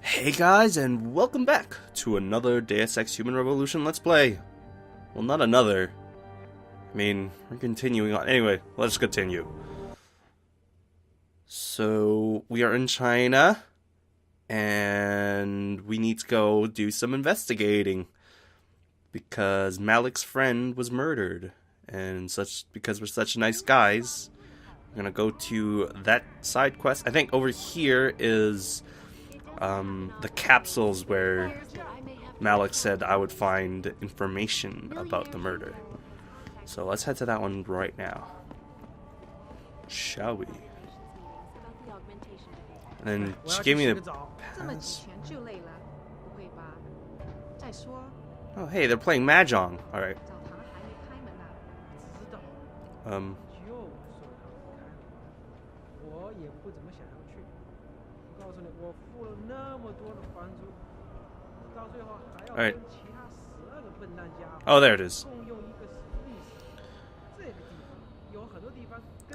Hey guys, and welcome back to another Deus Ex Human Revolution Let's Play. Well, not another. I mean, we're continuing on. Anyway, let's continue. So, we are in China, and we need to go do some investigating. Because Malik's friend was murdered. And because we're such nice guys, we're gonna go to that side quest. I think over here is the capsules where Malik said I would find information about the murder. So let's head to that one right now. Shall we? And then she gave me the pass. Oh hey, they're playing Mahjong. Alright. Alright. Oh, there it is.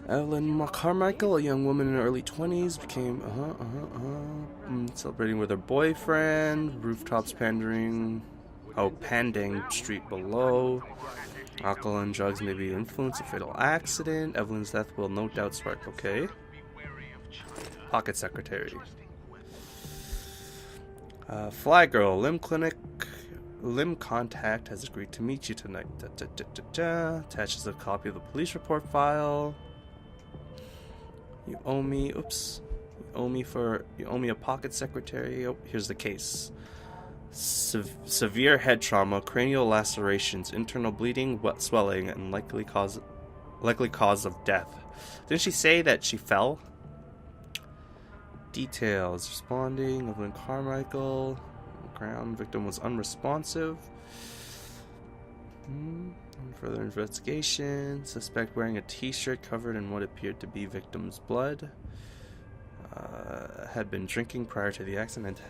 Evelyn Carmichael, a young woman in her early 20s, became celebrating with her boyfriend. Rooftops pandering. Oh, Pandang Street below. Alcohol and drugs may be influence a fatal accident. Evelyn's death will no doubt spark. Okay. Pocket secretary. Fly girl, limb contact has agreed to meet you tonight. Attaches a copy of the police report file. You owe me. Oops. You owe me a pocket secretary. Oh, here's the case. Severe head trauma, cranial lacerations, internal bleeding, wet swelling, and likely cause of death. Didn't she say that she fell? Details. Responding. Evelyn Carmichael. Ground. Victim was unresponsive. Further investigation. Suspect wearing a t-shirt covered in what appeared to be victim's blood. Had been drinking prior to the accident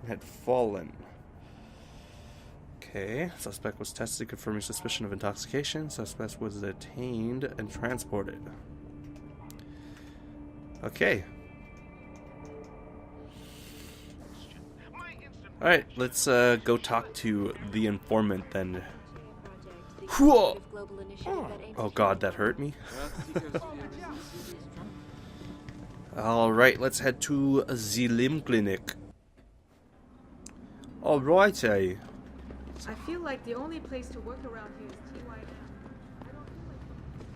and had fallen. Okay. Suspect was tested, confirming suspicion of intoxication. Suspect was detained and transported. Okay. Alright, let's go talk to the informant then. Whoa! Oh god, that hurt me. Alright, let's head to the limb clinic. Alrighty. I feel like the only place to work around here is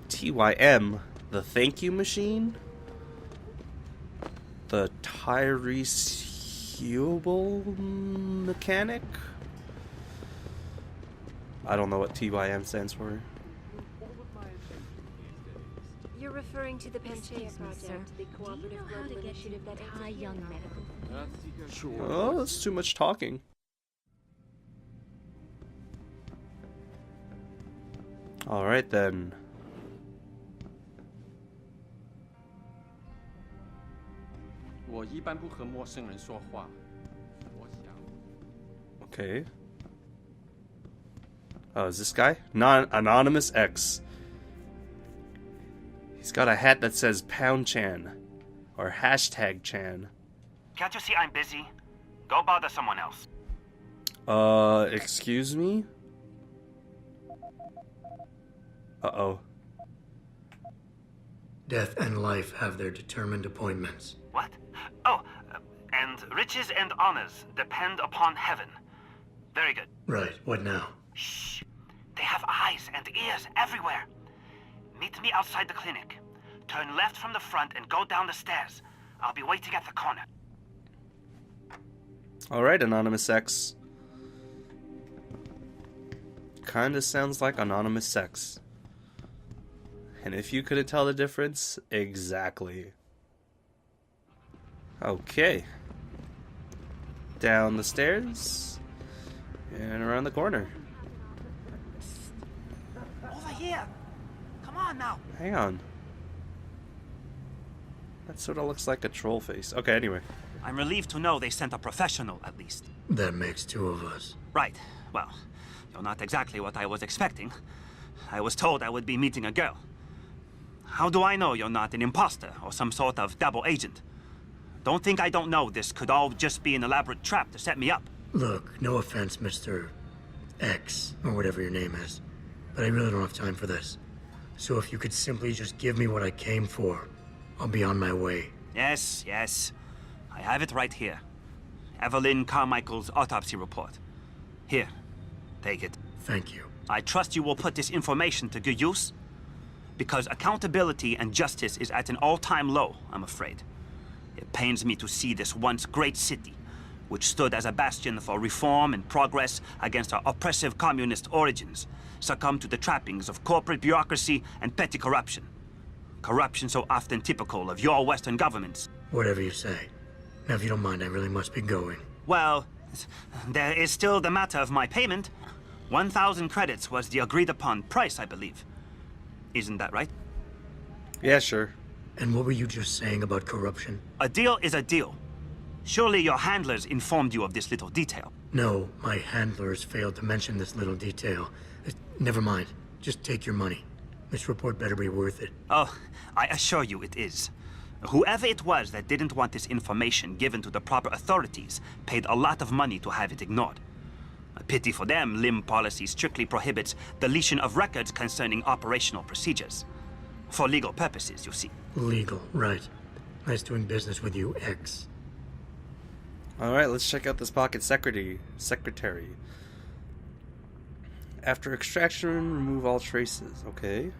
TYM. TYM? The thank you machine? The Tyrese mechanic? I don't know what TYM stands for. You're referring to the Panchaea project, the cooperative global initiative that high young medical. Sure. Oh, that's too much talking. Alright then. Okay. Oh, is this guy? Anonymous X. He's got a hat that says Pound Chan. Or hashtag Chan. Can't you see I'm busy? Go bother someone else. Excuse me? Uh-oh. Death and life have their determined appointments. What? Oh, and riches and honors depend upon heaven. Very good. Right, what now? Shh. They have eyes and ears everywhere. Meet me outside the clinic. Turn left from the front and go down the stairs. I'll be waiting at the corner. Alright, Anonymous X. Kinda sounds like Anonymous Sex. And if you couldn't tell the difference, exactly. Okay. Down the stairs. And around the corner. Over here. Come on now. Hang on. That sort of looks like a troll face. Okay, anyway. I'm relieved to know they sent a professional, at least. That makes two of us. Right. Well, you're not exactly what I was expecting. I was told I would be meeting a girl. How do I know you're not an imposter or some sort of double agent? Don't think I don't know this could all just be an elaborate trap to set me up. Look, no offense, Mr. X, or whatever your name is, but I really don't have time for this. So if you could simply just give me what I came for, I'll be on my way. Yes, yes. I have it right here. Evelyn Carmichael's autopsy report. Here, take it. Thank you. I trust you will put this information to good use, because accountability and justice is at an all-time low, I'm afraid. It pains me to see this once great city, which stood as a bastion for reform and progress against our oppressive communist origins, succumb to the trappings of corporate bureaucracy and petty corruption. Corruption so often typical of your Western governments. Whatever you say. Now, if you don't mind, I really must be going. Well, there is still the matter of my payment. 1,000 credits was the agreed-upon price, I believe. Isn't that right? Yeah, sure. And what were you just saying about corruption? A deal is a deal. Surely your handlers informed you of this little detail. No, my handlers failed to mention this little detail. Never mind. Just take your money. This report better be worth it. Oh, I assure you it is. Whoever it was that didn't want this information given to the proper authorities paid a lot of money to have it ignored. A pity for them, LIM policy strictly prohibits deletion of records concerning operational procedures. For legal purposes, you see. Legal, right. Nice doing business with you, X. Alright, let's check out this pocket secretary. After extraction, remove all traces. Okay.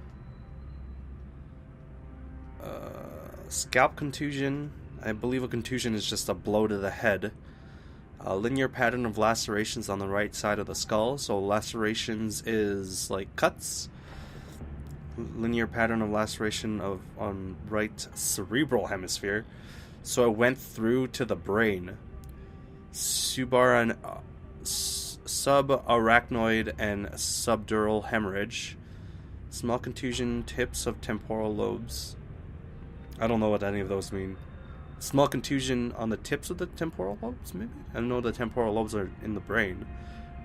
Scalp contusion. I believe a contusion is just a blow to the head. A linear pattern of lacerations on the right side of the skull. So lacerations is like cuts. Linear pattern of laceration on right cerebral hemisphere. So it went through to the brain. Subarachnoid and subdural hemorrhage. Small contusion, tips of temporal lobes. I don't know what any of those mean. Small contusion on the tips of the temporal lobes, maybe? I don't know the temporal lobes are in the brain.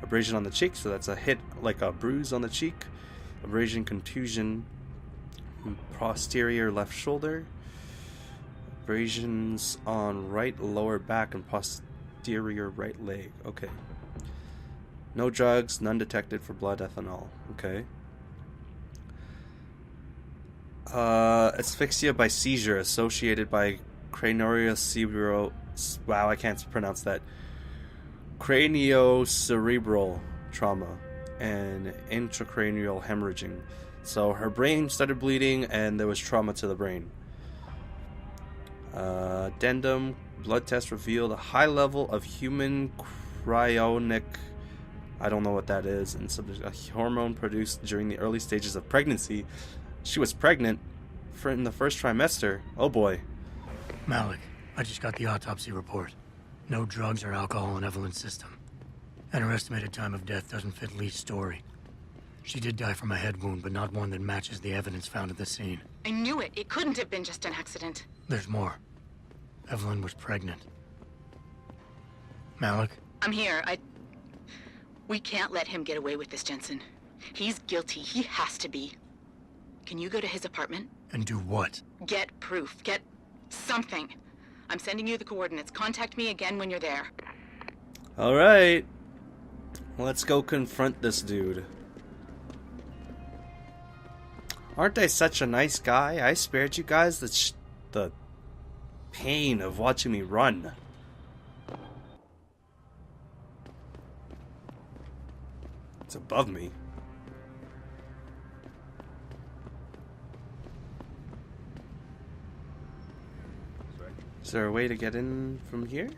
Abrasion on the cheek, so that's a hit, like a bruise on the cheek. Abrasion, contusion, posterior left shoulder. Abrasions on right lower back and posterior right leg. Okay. No drugs, none detected for blood ethanol. Okay. Asphyxia by seizure associated by craniocerebral. Wow, I can't pronounce that. Craniocerebral trauma and intracranial hemorrhaging. So her brain started bleeding and there was trauma to the brain. Addendum blood test revealed a high level of human cryonic. I don't know what that is. And a hormone produced during the early stages of pregnancy. She was pregnant in the first trimester. Oh boy. Malik, I just got the autopsy report. No drugs or alcohol in Evelyn's system. And her estimated time of death doesn't fit Lee's story. She did die from a head wound, but not one that matches the evidence found at the scene. I knew it. It couldn't have been just an accident. There's more. Evelyn was pregnant. Malik? I'm here. We can't let him get away with this, Jensen. He's guilty. He has to be. Can you go to his apartment? And do what? Get proof. Get something. I'm sending you the coordinates. Contact me again when you're there. Alright. Let's go confront this dude. Aren't I such a nice guy? I spared you guys the pain of watching me run. It's above me. Is there a way to get in from here?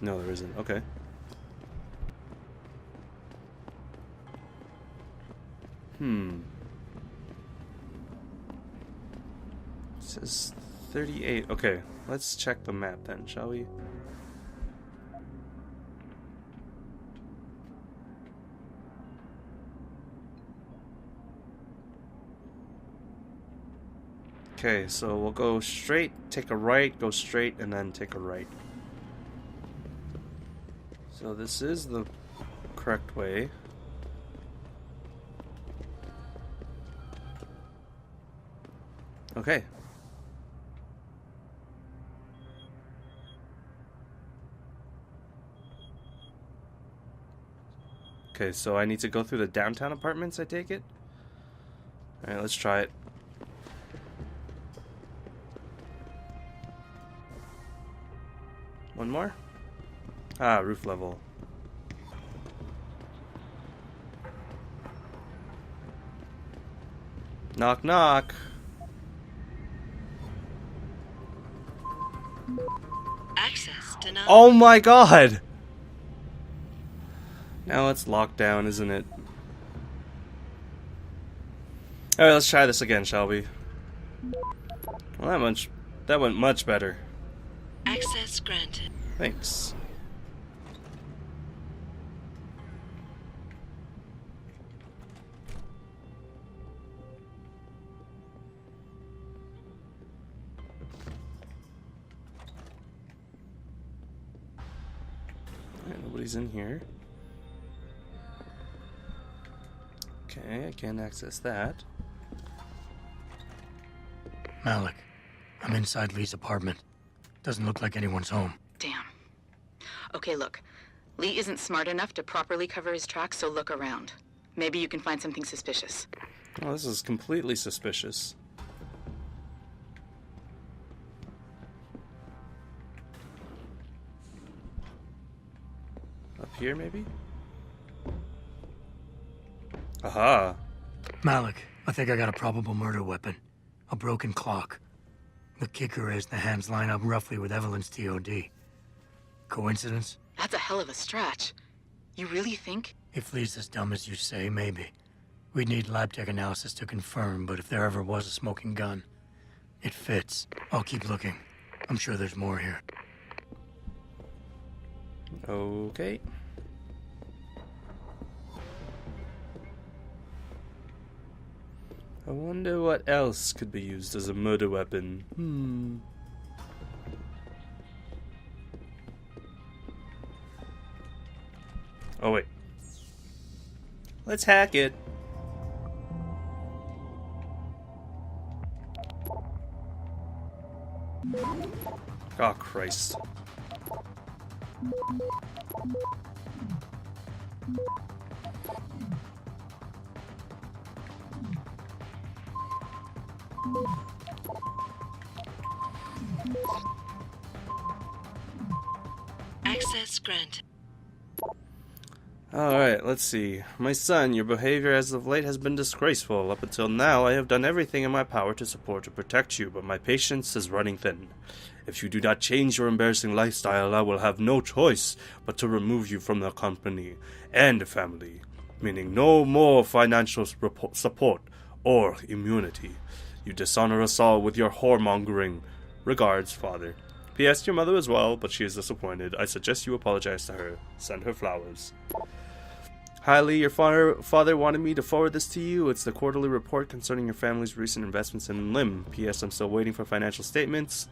No, there isn't. Okay. It says 38. Okay, let's check the map then, shall we? Okay, so we'll go straight, take a right, go straight, and then take a right. So this is the correct way. Okay. Okay, so I need to go through the downtown apartments, I take it? Alright, let's try it. One more? Ah, roof level. Knock, knock. Access denied. Oh my god! Now it's locked down, isn't it? Alright, let's try this again, shall we? Well, that went much better. Access granted. Thanks. Alright, nobody's in here. Okay, I can't access that. Malik, I'm inside Lee's apartment. Doesn't look like anyone's home. Damn. Okay, look. Lee isn't smart enough to properly cover his tracks, so look around. Maybe you can find something suspicious. Oh, this is completely suspicious. Up here, maybe? Aha! Malik, I think I got a probable murder weapon. A broken clock. The kicker is the hands line up roughly with Evelyn's TOD. Coincidence? That's a hell of a stretch. You really think? If Lee's as dumb as you say, maybe. We'd need lab tech analysis to confirm, but if there ever was a smoking gun, it fits. I'll keep looking. I'm sure there's more here. Okay. I wonder what else could be used as a murder weapon. Oh wait. Let's hack it. Oh Christ. Access granted. Alright, let's see. My son, your behavior as of late has been disgraceful. Up until now, I have done everything in my power to support and protect you, but my patience is running thin. If you do not change your embarrassing lifestyle, I will have no choice but to remove you from the company and family, meaning no more financial support or immunity. You dishonor us all with your whoremongering. Regards, Father. P.S. Your mother as well, but she is disappointed. I suggest you apologize to her. Send her flowers. Hi, Lee. Your father wanted me to forward this to you. It's the quarterly report concerning your family's recent investments in LIM. P.S. I'm still waiting for financial statements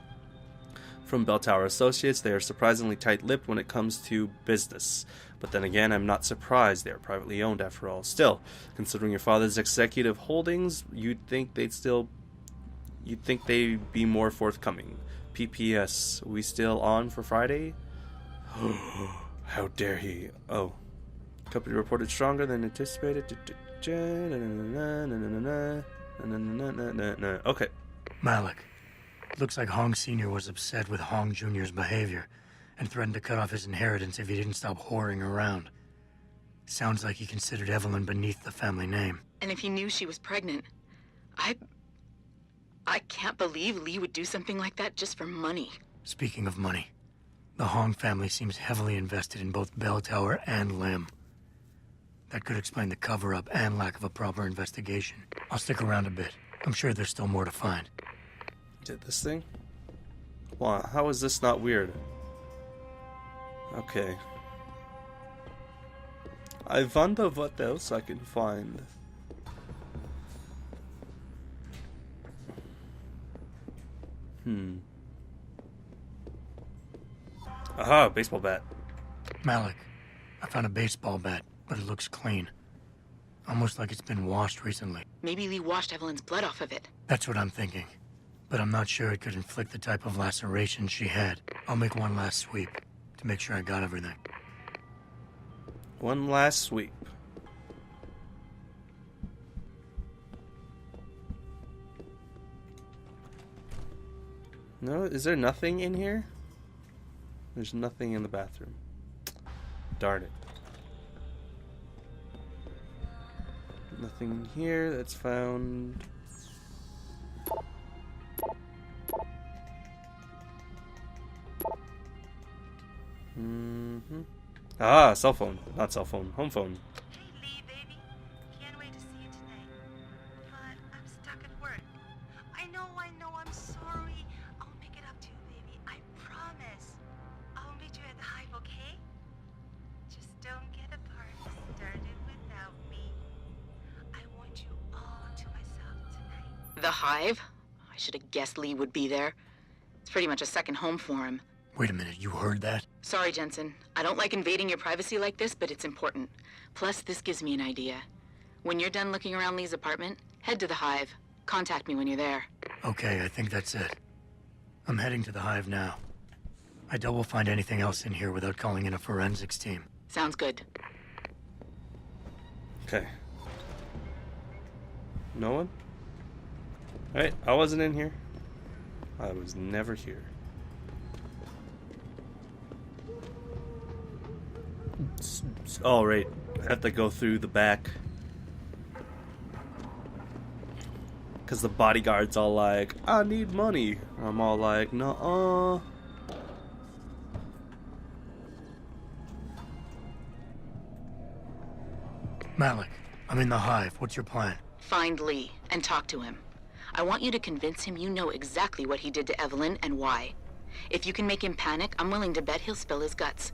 from Bell Tower Associates. They are surprisingly tight-lipped when it comes to business. But then again, I'm not surprised. They are privately owned after all. Still, considering your father's executive holdings, you'd think they'd be more forthcoming. PPS, we still on for Friday? How dare he? Oh. Company reported stronger than anticipated. Okay. Malik, looks like Hong Sr. was upset with Hong Jr.'s behavior and threatened to cut off his inheritance if he didn't stop whoring around. Sounds like he considered Evelyn beneath the family name. And if he knew she was pregnant, I can't believe Lee would do something like that just for money. Speaking of money, the Hong family seems heavily invested in both Bell Tower and LIM. That could explain the cover-up and lack of a proper investigation. I'll stick around a bit. I'm sure there's still more to find. Did this thing? Wow, how is this not weird? Okay. I wonder what else I can find. Aha, baseball bat. Malik, I found a baseball bat, but it looks clean. Almost like it's been washed recently. Maybe Lee washed Evelyn's blood off of it. That's what I'm thinking. But I'm not sure it could inflict the type of laceration she had. I'll make one last sweep to make sure I got everything. One last sweep. No, is there nothing in here? There's nothing in the bathroom. Darn it. Nothing in here that's found. Ah, cell phone. Not cell phone. Home phone. Hey, Lee, baby. Can't wait to see you tonight. But I'm stuck at work. I know, I'm sorry. I'll make it up to you, baby. I promise. I'll meet you at the Hive, okay? Just don't get a party started without me. I want you all to myself tonight. The Hive? I should have guessed Lee would be there. It's pretty much a second home for him. Wait a minute, you heard that? Sorry, Jensen. I don't like invading your privacy like this, but it's important. Plus, this gives me an idea. When you're done looking around Lee's apartment, head to the Hive. Contact me when you're there. Okay, I think that's it. I'm heading to the Hive now. I doubt we'll find anything else in here without calling in a forensics team. Sounds good. Okay. No one? Alright, I wasn't in here. I was never here. Oh, right. I have to go through the back. Because the bodyguard's all like, I need money. I'm all like, nuh-uh. Malik, I'm in the Hive. What's your plan? Find Lee and talk to him. I want you to convince him you know exactly what he did to Evelyn and why. If you can make him panic, I'm willing to bet he'll spill his guts.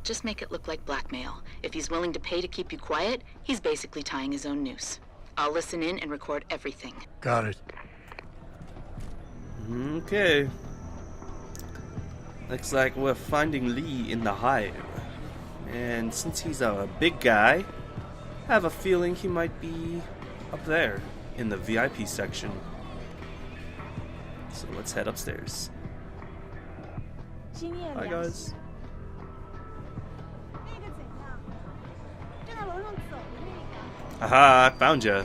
Just make it look like blackmail. If he's willing to pay to keep you quiet, he's basically tying his own noose. I'll listen in and record everything. Got it. Okay. Looks like we're finding Lee in the Hive. And since he's a big guy, I have a feeling he might be up there in the VIP section. So let's head upstairs. Hi guys. Aha, I found ya.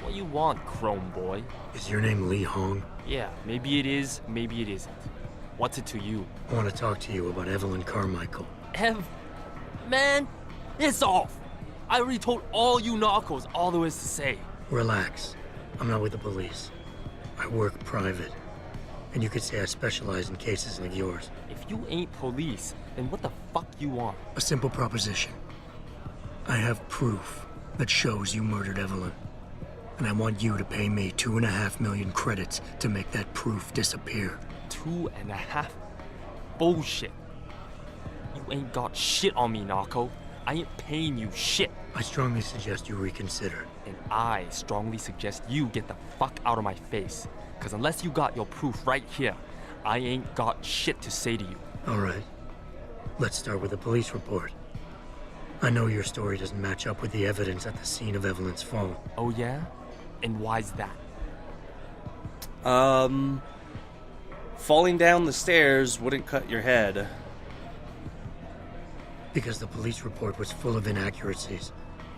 What you want, Chrome Boy? Is your name Leehoon? Yeah, maybe it is, maybe it isn't. What's it to you? I want to talk to you about Evelyn Carmichael. Man, it's off! I already told all you narcos all there is to say. Relax. I'm not with the police. I work private. And you could say I specialize in cases like yours. If you ain't police, then what the fuck you want? A simple proposition. I have proof that shows you murdered Evelyn. And I want you to pay me 2.5 million credits to make that proof disappear. 2.5? Bullshit. You ain't got shit on me, narco. I ain't paying you shit. I strongly suggest you reconsider. And I strongly suggest you get the fuck out of my face. Cause unless you got your proof right here, I ain't got shit to say to you. All right. Let's start with the police report. I know your story doesn't match up with the evidence at the scene of Evelyn's fall. Oh yeah? And why's that? Falling down the stairs wouldn't cut your head. Because the police report was full of inaccuracies.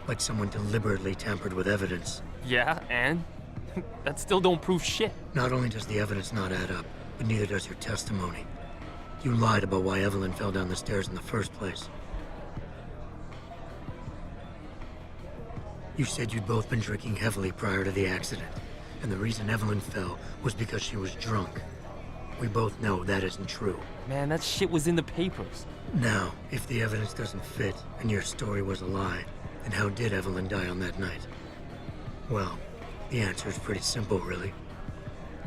Like someone deliberately tampered with evidence. Yeah, and? That still don't prove shit. Not only does the evidence not add up, but neither does your testimony. You lied about why Evelyn fell down the stairs in the first place. You said you'd both been drinking heavily prior to the accident, and the reason Evelyn fell was because she was drunk. We both know that isn't true. Man, that shit was in the papers. Now, if the evidence doesn't fit, and your story was a lie, then how did Evelyn die on that night? Well, the answer is pretty simple, really.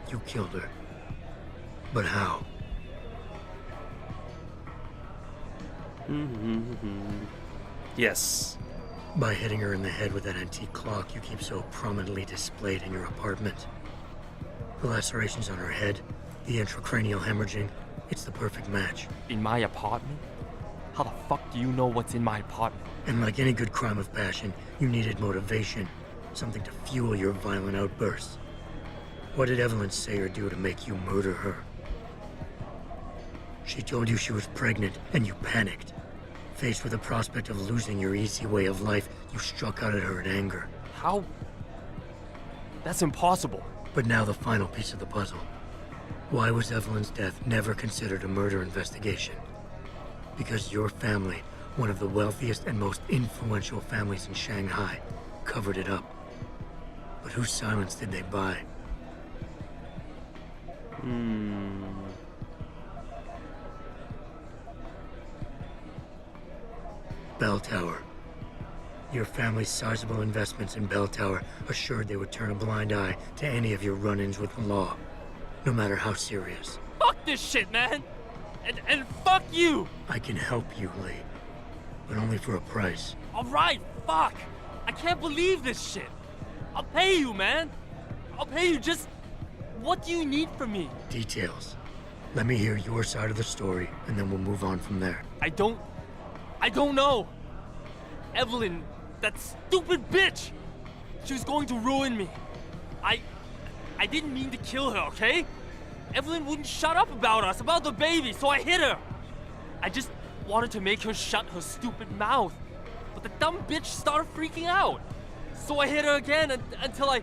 You killed her. But how? Yes. By hitting her in the head with that antique clock you keep so prominently displayed in your apartment. The lacerations on her head, the intracranial hemorrhaging, it's the perfect match. In my apartment? How the fuck do you know what's in my apartment? And like any good crime of passion, you needed motivation, something to fuel your violent outbursts. What did Evelyn say or do to make you murder her? She told you she was pregnant, and you panicked. Faced with the prospect of losing your easy way of life, you struck out at her in anger. How? That's impossible. But now the final piece of the puzzle. Why was Evelyn's death never considered a murder investigation? Because your family, one of the wealthiest and most influential families in Shanghai, covered it up. But whose silence did they buy? Bell Tower. Your family's sizable investments in Bell Tower assured they would turn a blind eye to any of your run-ins with the law, no matter how serious. Fuck this shit, man! And fuck you! I can help you, Lee, but only for a price. Alright, fuck! I can't believe this shit! I'll pay you, man! I'll pay you, just... What do you need from me? Details. Let me hear your side of the story, and then we'll move on from there. I don't know! Evelyn, that stupid bitch! She was going to ruin me. I didn't mean to kill her, okay? Evelyn wouldn't shut up about us, about the baby, so I hit her. I just wanted to make her shut her stupid mouth. But the dumb bitch started freaking out. So I hit her again until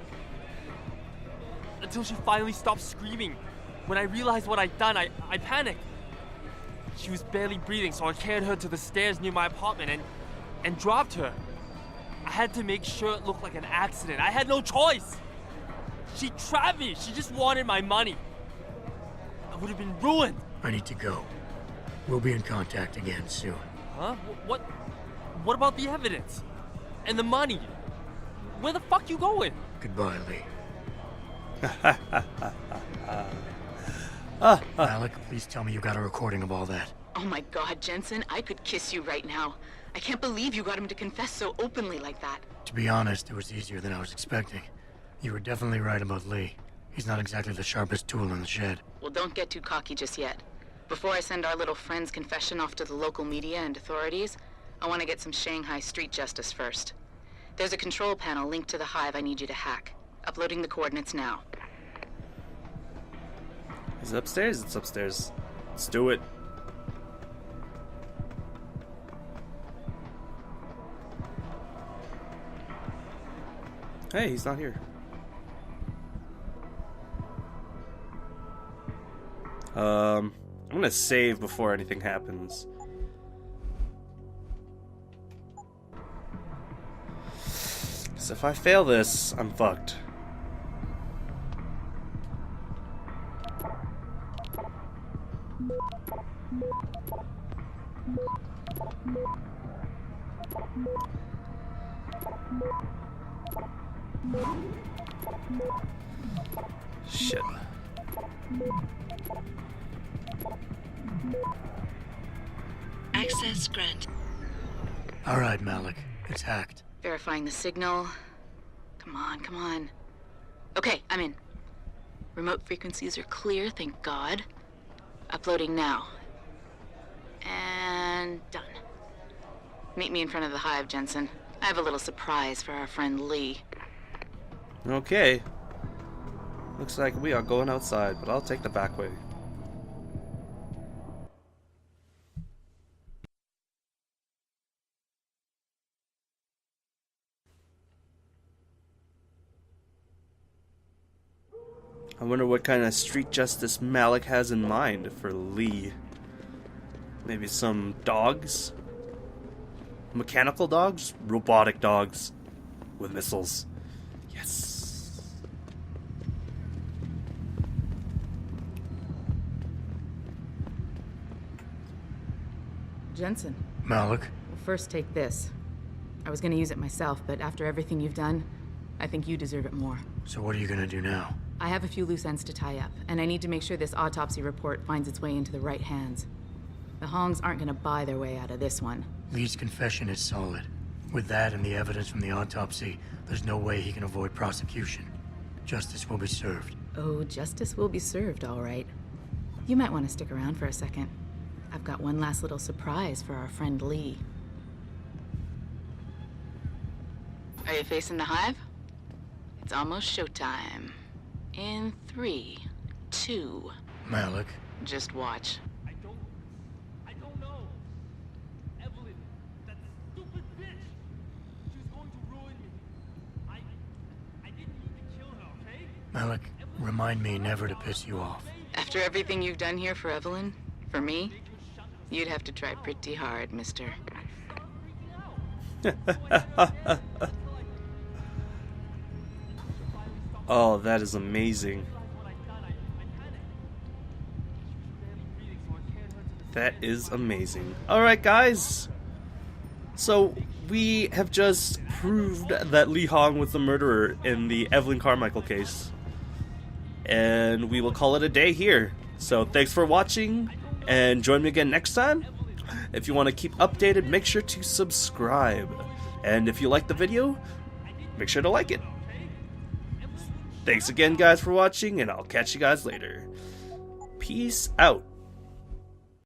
she finally stopped screaming. When I realized what I'd done, I panicked. She was barely breathing, so I carried her to the stairs near my apartment and dropped her. I had to make sure it looked like an accident. I had no choice. She trapped me. She just wanted my money. I would have been ruined. I need to go. We'll be in contact again soon. Huh? What about the evidence? And the money? Where the fuck you going? Goodbye, Lee. Alec, please tell me you got a recording of all that. Oh my God, Jensen, I could kiss you right now. I can't believe you got him to confess so openly like that. To be honest, it was easier than I was expecting. You were definitely right about Lee. He's not exactly the sharpest tool in the shed. Well, don't get too cocky just yet. Before I send our little friend's confession off to the local media and authorities, I want to get some Shanghai street justice first. There's a control panel linked to the hive I need you to hack. Uploading the coordinates now. Is it upstairs? It's upstairs. Let's do it. Hey, he's not here. I'm gonna save before anything happens. Because if I fail this, I'm fucked. Shit. Access grant. All right, Malik. It's hacked. Verifying the signal. Come on, come on. Okay, I'm in. Remote frequencies are clear, thank God. Uploading now. And done. Meet me in front of the hive, Jensen. I have a little surprise for our friend Lee. Okay. Looks like we are going outside, but I'll take the back way. I wonder what kind of street justice Malik has in mind for Lee. Maybe some dogs? Mechanical dogs? Robotic dogs? With missiles. Yes. Jensen, Malik? first take this. I was gonna use it myself, but after everything you've done, I think you deserve it more. So what are you gonna do now? I have a few loose ends to tie up, and I need to make sure this autopsy report finds its way into the right hands. The Hongs aren't gonna buy their way out of this one. Lee's confession is solid. With that and the evidence from the autopsy, there's no way he can avoid prosecution. Justice will be served. Oh, justice will be served, all right. You might want to stick around for a second. I've got one last little surprise for our friend Lee. Are you facing the hive? It's almost showtime. In 3, 2... Malik? Just watch. I don't know. Evelyn, that stupid bitch. She was going to ruin me. I didn't mean to kill her, okay? Malik, remind me never to piss you off. After everything you've done here for Evelyn, for me, you'd have to try pretty hard, mister. Oh, that is amazing. That is amazing. Alright, guys. So, we have just proved that Leehoon was the murderer in the Evelyn Carmichael case. And we will call it a day here. So, thanks for watching, and join me again next time. If you want to keep updated, make sure to subscribe. And if you like the video, make sure to like it. Thanks again, guys, for watching, and I'll catch you guys later. Peace out.